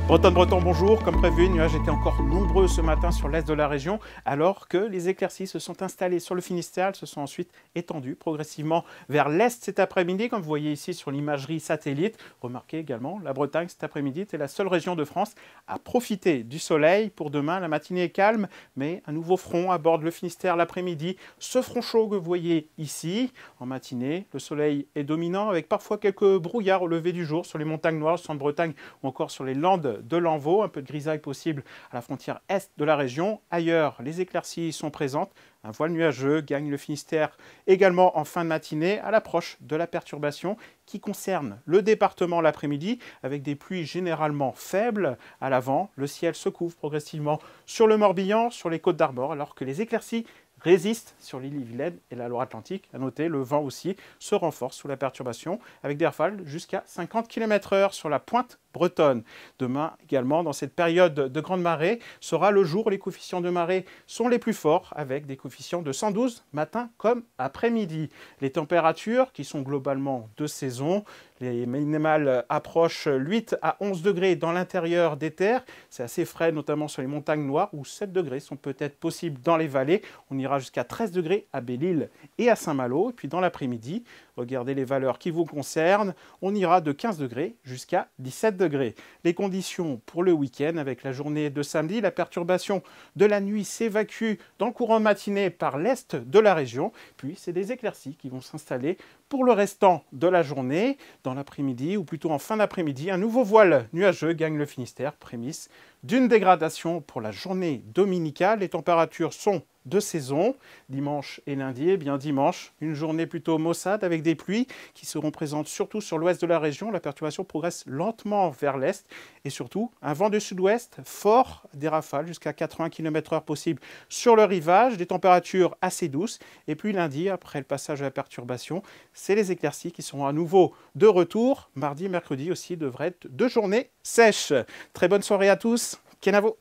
Bretonne, bonjour. Comme prévu, les nuages étaient encore nombreux ce matin sur l'est de la région, alors que les éclaircies se sont installées sur le Finistère. Elles se sont ensuite étendues progressivement vers l'est cet après-midi, comme vous voyez ici sur l'imagerie satellite. Remarquez également, la Bretagne cet après-midi était la seule région de France à profiter du soleil. Pour demain, la matinée est calme, mais un nouveau front aborde le Finistère l'après-midi. Ce front chaud que vous voyez ici, en matinée, le soleil est dominant avec parfois quelques brouillards au lever du jour sur les montagnes noires, centre-Bretagne ou encore sur les landes de l'Envaut, un peu de grisaille possible à la frontière est de la région. Ailleurs, les éclaircies sont présentes. Un voile nuageux gagne le Finistère également en fin de matinée à l'approche de la perturbation qui concerne le département l'après-midi avec des pluies généralement faibles. À l'avant, le ciel se couvre progressivement sur le Morbihan, sur les côtes d'Armor, alors que les éclaircies résiste sur l'Ille-et-Vilaine et la Loire-Atlantique. À noter, le vent aussi se renforce sous la perturbation avec des rafales jusqu'à 50 km/h sur la pointe bretonne. Demain également, dans cette période de grande marée, sera le jour où les coefficients de marée sont les plus forts avec des coefficients de 112 matin comme après-midi. Les températures qui sont globalement de saison, les minimales approchent 8 à 11 degrés dans l'intérieur des terres. C'est assez frais, notamment sur les montagnes noires, où 7 degrés sont peut-être possibles dans les vallées. On ira jusqu'à 13 degrés à Belle-Île et à Saint-Malo. Et puis dans l'après-midi, regardez les valeurs qui vous concernent, on ira de 15 degrés jusqu'à 17 degrés. Les conditions pour le week-end, avec la journée de samedi, la perturbation de la nuit s'évacue dans le courant de matinée par l'est de la région. Puis c'est des éclaircies qui vont s'installer pour le restant de la journée. Dans l'après-midi, ou plutôt en fin d'après-midi, un nouveau voile nuageux gagne le Finistère, prémisse d'une dégradation pour la journée dominicale. Les températures sont de saison, dimanche et lundi. Et bien dimanche, une journée plutôt maussade avec des pluies qui seront présentes surtout sur l'ouest de la région. La perturbation progresse lentement vers l'est et surtout un vent de sud-ouest fort, des rafales jusqu'à 80 km/h possible sur le rivage, des températures assez douces. Et puis lundi, après le passage de la perturbation, c'est les éclaircies qui seront à nouveau de retour. Mardi et mercredi aussi devraient être 2 journées sèches. Très bonne soirée à tous. Kenavo.